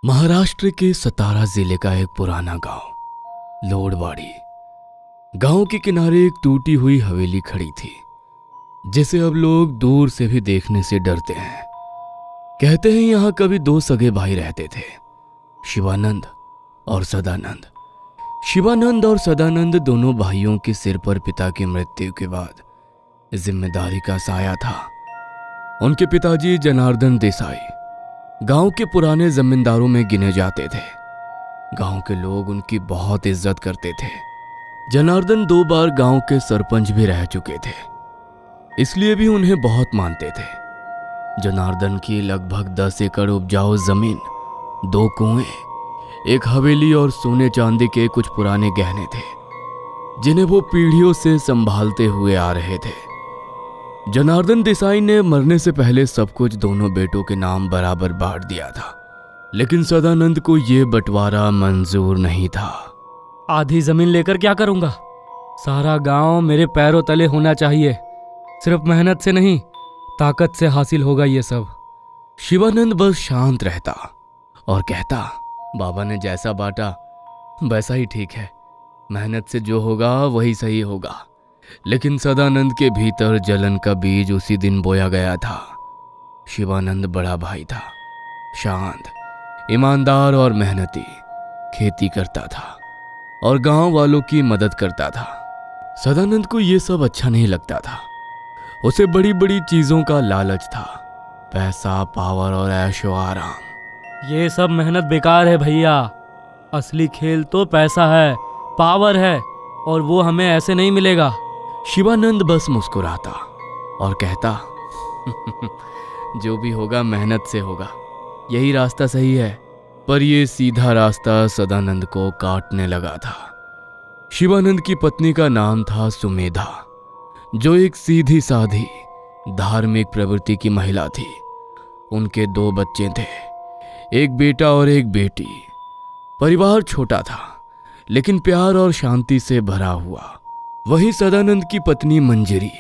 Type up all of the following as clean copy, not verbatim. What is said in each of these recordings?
महाराष्ट्र के सतारा जिले का एक पुराना गांव लोडवाड़ी। गांव के किनारे एक टूटी हुई हवेली खड़ी थी जिसे अब लोग दूर से भी देखने से डरते हैं। कहते हैं यहां कभी दो सगे भाई रहते थे, शिवानंद और सदानंद। शिवानंद और सदानंद दोनों भाइयों के सिर पर पिता की मृत्यु के बाद जिम्मेदारी का साया था। उनके पिताजी जनार्दन देसाई गांव के पुराने जमींदारों में गिने जाते थे। गांव के लोग उनकी बहुत इज्जत करते थे। जनार्दन 2 बार गांव के सरपंच भी रह चुके थे, इसलिए भी उन्हें बहुत मानते थे। जनार्दन की लगभग 10 एकड़ उपजाऊ जमीन, 2 कुएं, एक हवेली और सोने चांदी के कुछ पुराने गहने थे जिन्हें वो पीढ़ियों से संभालते हुए आ रहे थे। जनार्दन देसाई ने मरने से पहले सब कुछ दोनों बेटों के नाम बराबर बांट दिया था, लेकिन सदानंद को यह बंटवारा मंजूर नहीं था। आधी जमीन लेकर क्या करूंगा? सारा गांव मेरे पैरों तले होना चाहिए। सिर्फ मेहनत से नहीं, ताकत से हासिल होगा ये सब। शिवानंद बस शांत रहता और कहता, बाबा ने जैसा बांटा वैसा ही ठीक है, मेहनत से जो होगा वही सही होगा। लेकिन सदानंद के भीतर जलन का बीज उसी दिन बोया गया था। शिवानंद बड़ा भाई था, शांत, ईमानदार और मेहनती। खेती करता था और गांव वालों की मदद करता था। सदानंद को यह सब अच्छा नहीं लगता था। उसे बड़ी बड़ी चीजों का लालच था, पैसा, पावर और ऐशो आराम। ये सब मेहनत बेकार है भैया। असली खेल तो पैसा है, पावर है, और वो हमें ऐसे नहीं मिलेगा। शिवानंद बस मुस्कुराता और कहता, जो भी होगा मेहनत से होगा, यही रास्ता सही है। पर यह सीधा रास्ता सदानंद को काटने लगा था। शिवानंद की पत्नी का नाम था सुमेधा, जो एक सीधी साधी धार्मिक प्रवृत्ति की महिला थी। उनके 2 बच्चे थे, एक बेटा और एक बेटी। परिवार छोटा था लेकिन प्यार और शांति से भरा हुआ। वही सदानंद की पत्नी मंजरी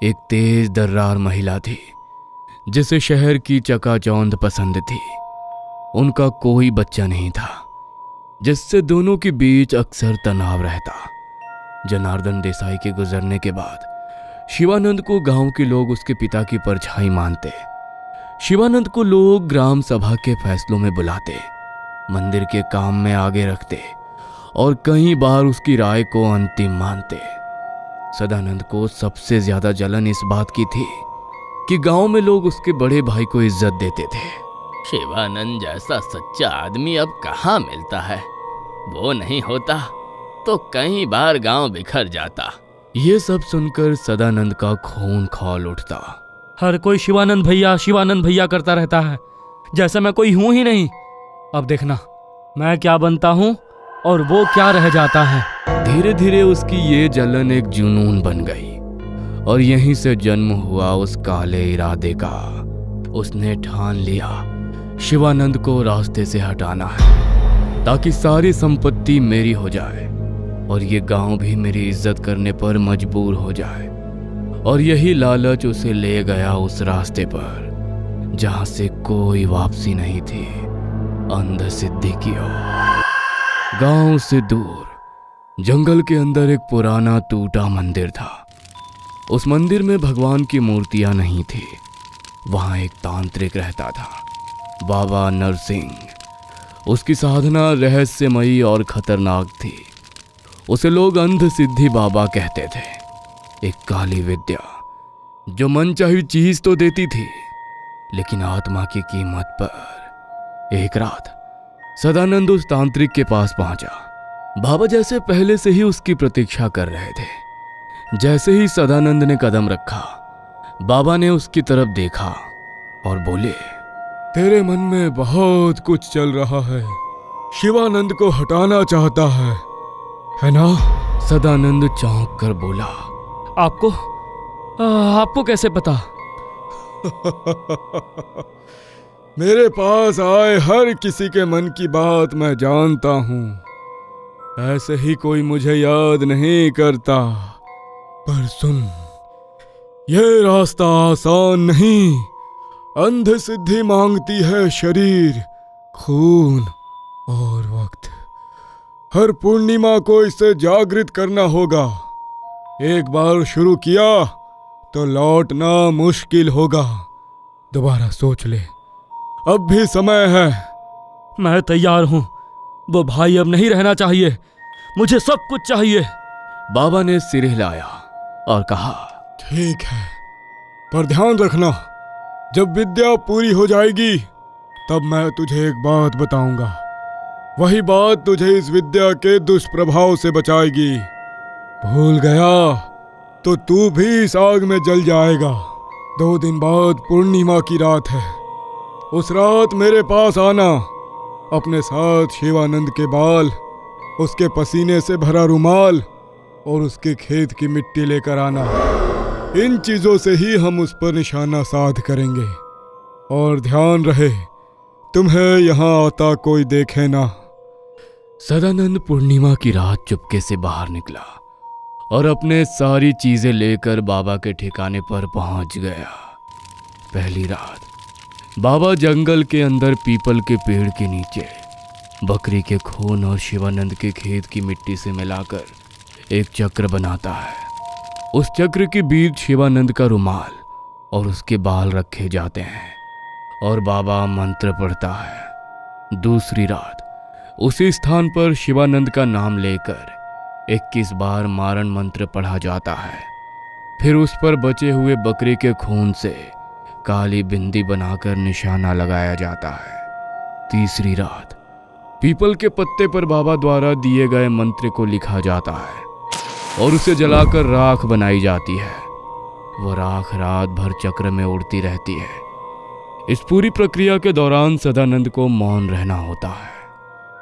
एक तेज दर्रार महिला थी जिसे शहर की चकाचौंध पसंद थी। उनका कोई बच्चा नहीं था, जिससे दोनों के बीच अक्सर तनाव रहता। जनार्दन देसाई के गुजरने के बाद शिवानंद को गांव के लोग उसके पिता की परछाई मानते। शिवानंद को लोग ग्राम सभा के फैसलों में बुलाते, मंदिर के काम में आगे रखते और कई बार उसकी राय को अंतिम मानते। सदानंद को सबसे ज्यादा जलन इस बात की थी कि गांव में लोग उसके बड़े भाई को इज्जत देते थे। शिवानंद जैसा सच्चा आदमी अब कहाँ मिलता है। वो नहीं होता तो कई बार गांव बिखर जाता। ये सब सुनकर सदानंद का खून खौल उठता। हर कोई शिवानंद भैया करता रहता है, जैसे मैं कोई हूं ही नहीं। अब देखना मैं क्या बनता हूं और वो क्या रह जाता है। धीरे धीरे उसकी ये जलन एक जुनून बन गई और यहीं से जन्म हुआ उस काले इरादे का। उसने ठान लिया शिवानंद को रास्ते से हटाना है ताकि सारी संपत्ति मेरी हो जाए और ये गांव भी मेरी इज्जत करने पर मजबूर हो जाए। और यही लालच उसे ले गया उस रास्ते पर जहां से कोई वापसी नहीं थी, अंध सिद्धि की ओर। गांव से दूर जंगल के अंदर एक पुराना टूटा मंदिर था। उस मंदिर में भगवान की मूर्तियां नहीं थी। वहां एक तांत्रिक रहता था, बाबा नरसिंह। उसकी साधना रहस्यमयी और खतरनाक थी। उसे लोग अंध सिद्धि बाबा कहते थे। एक काली विद्या जो मनचाही चीज तो देती थी, लेकिन आत्मा की कीमत पर। एक रात सदानंद उस तांत्रिक के पास पहुंचा। बाबा जैसे पहले से ही उसकी प्रतीक्षा कर रहे थे। जैसे ही सदानंद ने कदम रखा, बाबा ने उसकी तरफ देखा और बोले, तेरे मन में बहुत कुछ चल रहा है, शिवानंद को हटाना चाहता है ना? सदानंद चौंक कर बोला, आपको कैसे पता? मेरे पास आए हर किसी के मन की बात मैं जानता हूं। ऐसे ही कोई मुझे याद नहीं करता। पर सुन, ये रास्ता आसान नहीं। अंध सिद्धि मांगती है शरीर, खून और वक्त। हर पूर्णिमा को इसे जागृत करना होगा। एक बार शुरू किया तो लौटना मुश्किल होगा। दोबारा सोच ले, अब भी समय है। मैं तैयार हूं। वो भाई अब नहीं रहना चाहिए। मुझे सब कुछ चाहिए। बाबा ने सिर हिलाया और कहा, ठीक है, पर ध्यान रखना, जब विद्या पूरी हो जाएगी तब मैं तुझे एक बात बताऊंगा। वही बात तुझे इस विद्या के दुष्प्रभाव से बचाएगी। भूल गया तो तू भी इस आग में जल जाएगा। 2 दिन बाद पूर्णिमा की रात है। उस रात मेरे पास आना। अपने साथ शिवानंद के बाल, उसके पसीने से भरा रुमाल और उसके खेत की मिट्टी लेकर आना। इन चीजों से ही हम उस पर निशाना साध करेंगे। और ध्यान रहे, तुम्हें यहाँ आता कोई देखे ना। सदानंद पूर्णिमा की रात चुपके से बाहर निकला और अपने सारी चीजें लेकर बाबा के ठिकाने पर पहुंच गया। पहली रात बाबा जंगल के अंदर पीपल के पेड़ के नीचे बकरी के खून और शिवानंद के खेत की मिट्टी से मिलाकर एक चक्र बनाता है। उस चक्र के बीच शिवानंद का रुमाल और उसके बाल रखे जाते हैं और बाबा मंत्र पढ़ता है। दूसरी रात उसी स्थान पर शिवानंद का नाम लेकर 21 बार मारण मंत्र पढ़ा जाता है। फिर उस पर बचे हुए बकरी के खून से काली बिंदी बनाकर निशाना लगाया जाता है। तीसरी रात पीपल के पत्ते पर बाबा द्वारा दिए गए मंत्र को लिखा जाता है और उसे जलाकर राख बनाई जाती है। वो राख रात भर चक्र में उड़ती रहती है। इस पूरी प्रक्रिया के दौरान सदानंद को मौन रहना होता है।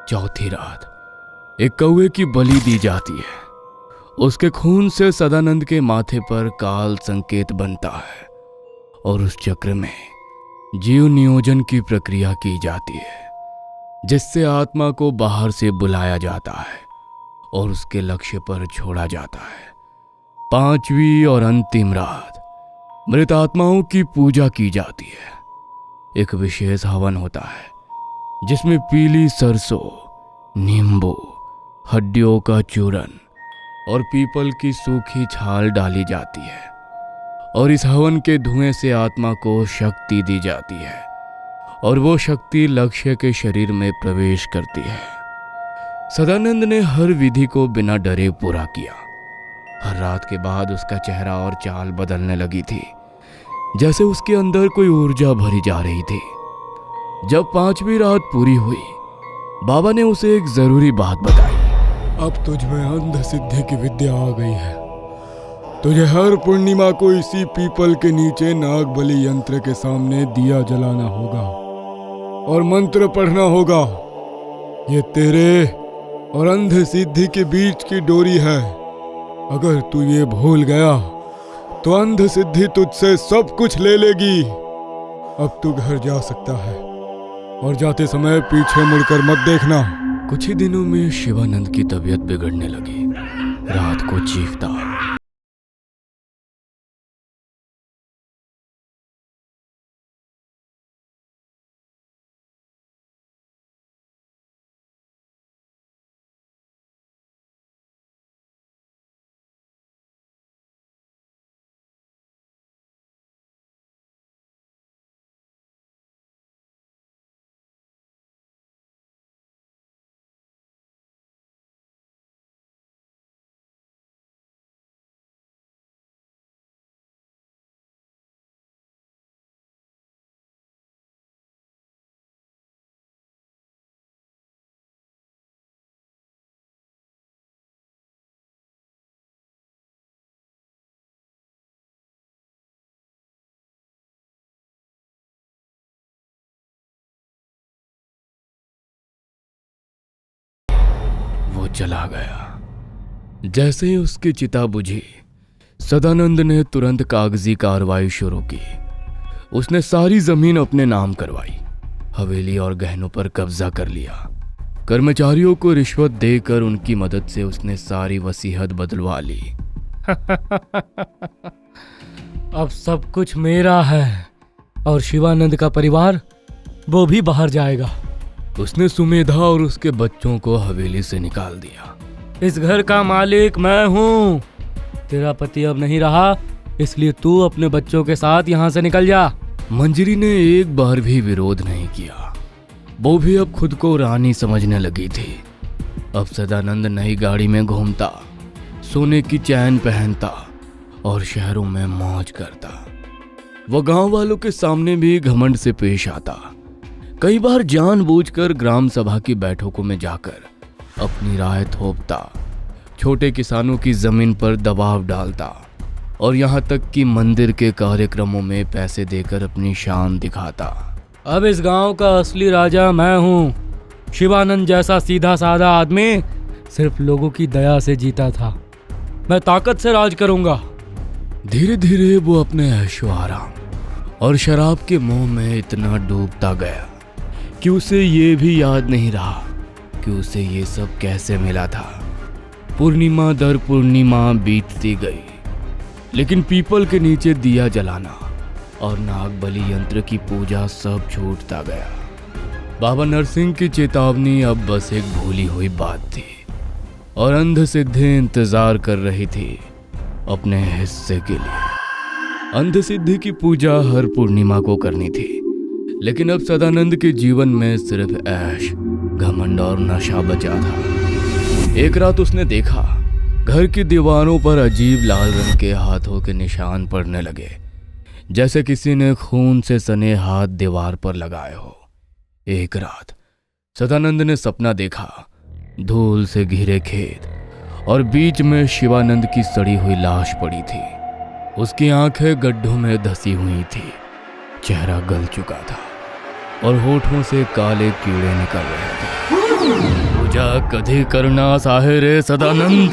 चौथी रात एक कौवे की बलि दी जाती है। उसके खून से सदानंद के माथे पर काल संकेत बनता है और उस चक्र में जीव नियोजन की प्रक्रिया की जाती है, जिससे आत्मा को बाहर से बुलाया जाता है और उसके लक्ष्य पर छोड़ा जाता है। 5वीं और अंतिम रात मृत आत्माओं की पूजा की जाती है। एक विशेष हवन होता है जिसमें पीली सरसों, नींबू, हड्डियों का चूरन और पीपल की सूखी छाल डाली जाती है और इस हवन के धुएं से आत्मा को शक्ति दी जाती है और वो शक्ति लक्ष्य के शरीर में प्रवेश करती है। सदानंद ने हर विधि को बिना डरे पूरा किया। हर रात के बाद उसका चेहरा और चाल बदलने लगी थी, जैसे उसके अंदर कोई ऊर्जा भरी जा रही थी। जब 5वीं रात पूरी हुई, बाबा ने उसे एक जरूरी बात बताई। अब तुझ में अंध सिद्धि की विद्या आ गई है। तुझे हर पूर्णिमा को इसी पीपल के नीचे नाग बलि यंत्र के सामने दिया जलाना होगा और मंत्र पढ़ना होगा। ये तेरे और अंध सिद्धि के बीच की डोरी है। अगर तू ये भूल गया तो अंध सिद्धि तुझसे सब कुछ ले लेगी। अब तू घर जा सकता है और जाते समय पीछे मुड़कर मत देखना। कुछ ही दिनों में शिवानंद की तबीयत बिगड़ने लगी। रात को चीखता, वो चला गया। जैसे ही उसकी चिता बुझी, सदानंद ने तुरंत कागजी कार्रवाई शुरू की। उसने सारी जमीन अपने नाम करवाई, हवेली और गहनों पर कब्जा कर लिया। कर्मचारियों को रिश्वत देकर उनकी मदद से उसने सारी वसीयत बदलवा ली। अब सब कुछ मेरा है और शिवानंद का परिवार वो भी बाहर जाएगा। उसने सुमेधा और उसके बच्चों को हवेली से निकाल दिया। इस घर का मालिक मैं हूँ। तेरा पति अब नहीं रहा, इसलिए तू अपने बच्चों के साथ यहाँ से निकल जा। मंजरी ने एक बार भी विरोध नहीं किया। वो भी अब खुद को रानी समझने लगी थी। अब सदानंद नई गाड़ी में घूमता, सोने की चैन पहनता और शहरों में मौज करता। वह गांव वालों के सामने भी घमंड से पेश आता। कई बार जानबूझकर ग्राम सभा की बैठकों में जाकर अपनी राय थोपता, छोटे किसानों की जमीन पर दबाव डालता और यहाँ तक कि मंदिर के कार्यक्रमों में पैसे देकर अपनी शान दिखाता। अब इस गांव का असली राजा मैं हूँ। शिवानंद जैसा सीधा साधा आदमी सिर्फ लोगों की दया से जीता था। मैं ताकत से राज करूंगा। धीरे धीरे वो अपने ऐशो आराम और शराब के मोह में इतना डूबता गया कि उसे ये भी याद नहीं रहा कि उसे ये सब कैसे मिला था। पूर्णिमा दर पूर्णिमा बीतती गई, लेकिन पीपल के नीचे दिया जलाना और नाग बलि यंत्र की पूजा सब छूटता गया। बाबा नरसिंह की चेतावनी अब बस एक भूली हुई बात थी और अंध सिद्धि इंतजार कर रही थी अपने हिस्से के लिए। अंध सिद्धि की पूजा हर पूर्णिमा को करनी थी, लेकिन अब सदानंद के जीवन में सिर्फ ऐश, घमंड और नशा बचा था। एक रात उसने देखा घर की दीवारों पर अजीब लाल रंग के हाथों के निशान पड़ने लगे, जैसे किसी ने खून से सने हाथ दीवार पर लगाए हो। एक रात सदानंद ने सपना देखा, धूल से घिरे खेत और बीच में शिवानंद की सड़ी हुई लाश पड़ी थी। उसकी आंखें गड्ढों में धसी हुई थी, चेहरा गल चुका था और होठों से काले कीड़े निकल रहे थे। पूजा कभी करना साहे रे सदानंद।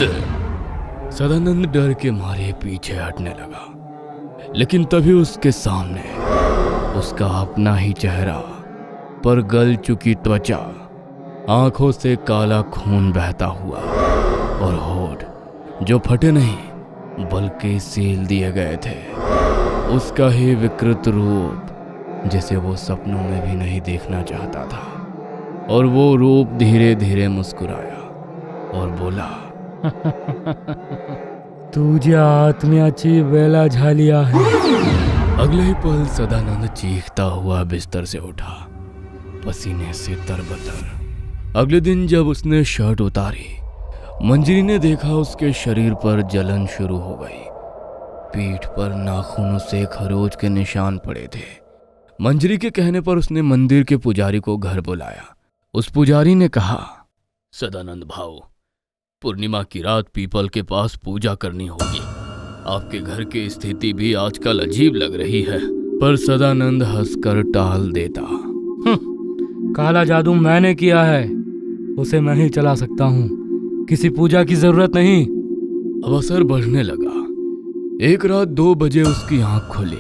सदानंद डर के मारे पीछे हटने लगा, लेकिन तभी उसके सामने उसका अपना ही चेहरा, पर गल चुकी त्वचा, आंखों से काला खून बहता हुआ और होठ जो फटे नहीं बल्कि सील दिए गए थे। उसका ही विकृत रूप जिसे वो सपनों में भी नहीं देखना चाहता था। और वो रूप धीरे धीरे मुस्कुराया और बोला, तुझ्या आत्म्याची वेला झालिया है। अगले ही पल सदानंद चीखता हुआ बिस्तर से उठा, पसीने से तरबतर। अगले दिन जब उसने शर्ट उतारी, मंजरी ने देखा उसके शरीर पर जलन शुरू हो गई। पीठ पर नाखूनों से खरोच के निशान पड़े थे। मंजरी के कहने पर उसने मंदिर के पुजारी को घर बुलाया। उस पुजारी ने कहा, सदानंद भाऊ, पूर्णिमा की रात पीपल के पास पूजा करनी होगी। आपके घर की स्थिति भी आजकल अजीब लग रही है। पर सदानंद हंसकर टाल देता। काला जादू मैंने किया है, उसे मैं ही चला सकता हूँ, किसी पूजा की जरूरत नहीं। अब असर बढ़ने लगा। एक रात 2 बजे उसकी आंख खुली।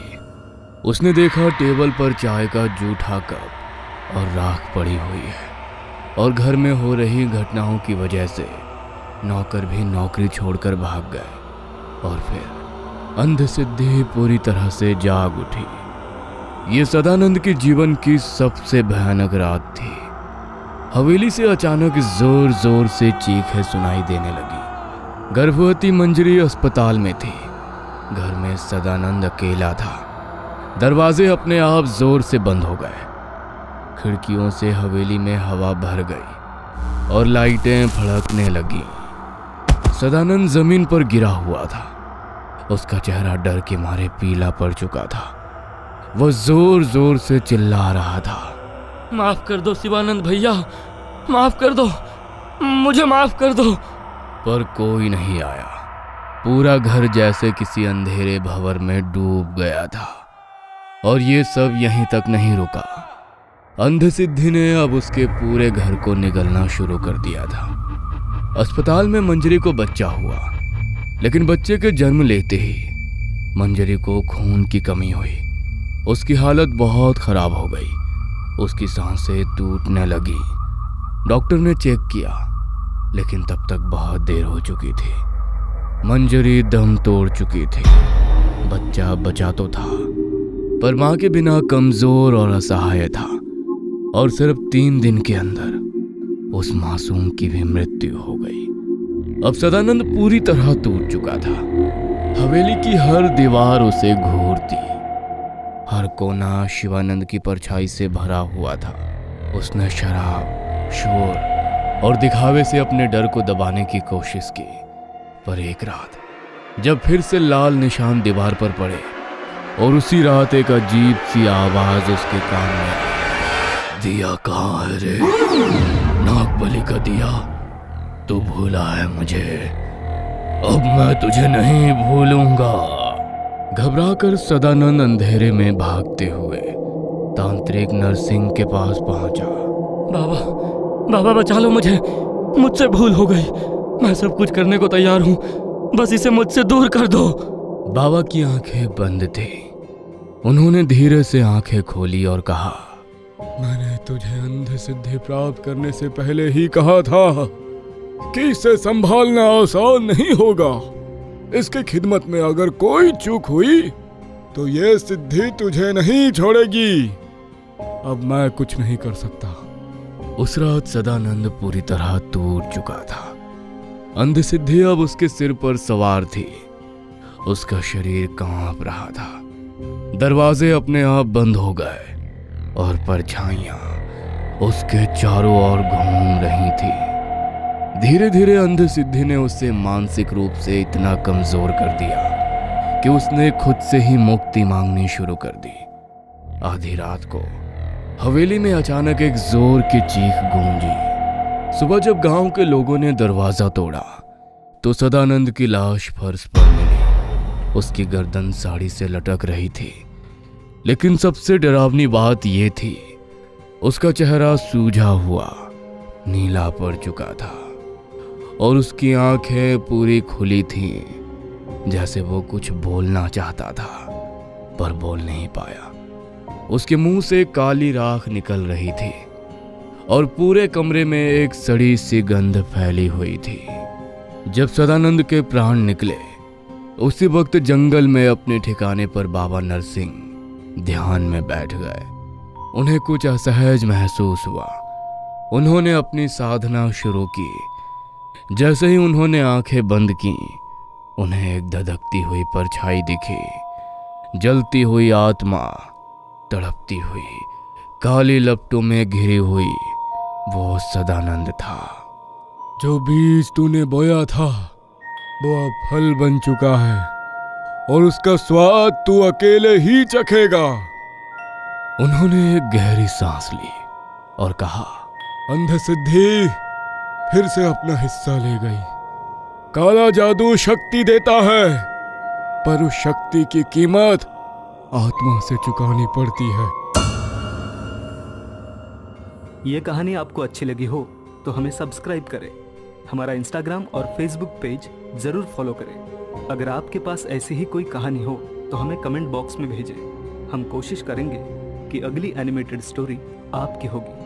उसने देखा टेबल पर चाय का जूठा कप और राख पड़ी हुई है, और घर में हो रही घटनाओं की वजह से नौकर भी नौकरी छोड़कर भाग गए। और फिर अंध सिद्धि पूरी तरह से जाग उठी। ये सदानंद के जीवन की सबसे भयानक रात थी। हवेली से अचानक जोर जोर से चीखें सुनाई देने लगी। गर्भवती मंजरी अस्पताल में थी। घर में सदानंद अकेला था। दरवाजे अपने आप जोर से बंद हो गए। खिड़कियों से हवेली में हवा भर गई और लाइटें फड़कने लगी। सदानंद जमीन पर गिरा हुआ था। उसका चेहरा डर के मारे पीला पड़ चुका था। वह जोर जोर से चिल्ला रहा था, माफ कर दो शिवानंद भैया, माफ कर दो, मुझे माफ कर दो। पर कोई नहीं आया। पूरा घर जैसे किसी अंधेरे भंवर में डूब गया था। और ये सब यहीं तक नहीं रुका। अंध सिद्धि ने अब उसके पूरे घर को निगलना शुरू कर दिया था। अस्पताल में मंजरी को बच्चा हुआ, लेकिन बच्चे के जन्म लेते ही मंजरी को खून की कमी हुई। उसकी हालत बहुत खराब हो गई। उसकी सांसें टूटने लगी। डॉक्टर ने चेक किया, लेकिन तब तक बहुत देर हो चुकी थी। मंजरी दम तोड़ चुकी थी। बच्चा बचा तो था, पर मां के बिना कमजोर और असहाय था। और सिर्फ 3 दिन के अंदर उस मासूम की भी मृत्यु हो गई। अब सदानंद पूरी तरह टूट चुका था। हवेली की हर दीवार उसे घूरती, हर कोना शिवानंद की परछाई से भरा हुआ था। उसने शराब, शोर और दिखावे से अपने डर को दबाने की कोशिश की, पर एक रात जब फिर से लाल निशान दीवार पर पड़े और उसी रात एक अजीब सी आवाज उसके कान में आई, दिया कहाँ है रे? नागबली का दिया, तू भूला है मुझे, अब मैं तुझे नहीं भूलूंगा। घबराकर सदानंद अंधेरे में भागते हुए तांत्रिक नरसिंह के पास पहुंचा। बाबा, बाबा बचा लो मुझे, मुझसे भूल हो गई। मैं सब कुछ करने को तैयार हूँ, बस इसे मुझसे दूर कर दो। बाबा की आंखें बंद थी। उन्होंने धीरे से आंखें खोली और कहा, मैंने तुझे अंध सिद्धि प्राप्त करने से पहले ही कहा था कि इसे संभालना आसान नहीं होगा। इसकी खिदमत में अगर कोई चूक हुई तो ये सिद्धि तुझे नहीं छोड़ेगी। अब मैं कुछ नहीं कर सकता। उस रात सदानंद पूरी तरह टूट चुका था। अंध सिद्धि अब उसके सिर पर सवार थी। उसका शरीर कांप रहा था। दरवाजे अपने आप बंद हो गए और परछाइयां उसके चारों ओर घूम रही थी। धीरे धीरे अंध सिद्धि ने उसे मानसिक रूप से इतना कमजोर कर दिया कि उसने खुद से ही मुक्ति मांगनी शुरू कर दी। आधी रात को हवेली में अचानक एक जोर की चीख गूंजी। सुबह जब गांव के लोगों ने दरवाजा तोड़ा तो सदानंद की लाश फर्श पर मिली। उसकी गर्दन साड़ी से लटक रही थी, लेकिन सबसे डरावनी बात यह थी, उसका चेहरा सूजा हुआ नीला पड़ चुका था और उसकी आंखें पूरी खुली थीं, जैसे वो कुछ बोलना चाहता था पर बोल नहीं पाया। उसके मुंह से काली राख निकल रही थी और पूरे कमरे में एक सड़ी सी गंध फैली हुई थी। जब सदानंद के प्राण निकले उसी वक्त जंगल में अपने ठिकाने पर बाबा नरसिंह ध्यान में बैठ गए। उन्हें कुछ असहज महसूस हुआ। उन्होंने अपनी साधना शुरू की। जैसे ही उन्होंने आंखें बंद की, उन्हें एक धधकती हुई परछाई दिखी। जलती हुई आत्मा, तड़पती हुई, काली लपटों में घिरी हुई, वो सदानंद था। जो बीज तूने बोया था वो अब फल बन चुका है और उसका स्वाद तू अकेले ही चखेगा। उन्होंने एक गहरी सांस ली और कहा, अंध सिद्धि फिर से अपना हिस्सा ले गई। काला जादू शक्ति देता है, पर उस शक्ति की कीमत आत्मा से चुकानी पड़ती है। ये कहानी आपको अच्छी लगी हो तो हमें सब्सक्राइब करें। हमारा इंस्टाग्राम और फेसबुक पेज जरूर फॉलो करें। अगर आपके पास ऐसी ही कोई कहानी हो तो हमें कमेंट बॉक्स में भेजें। हम कोशिश करेंगे कि अगली एनिमेटेड स्टोरी आपकी होगी।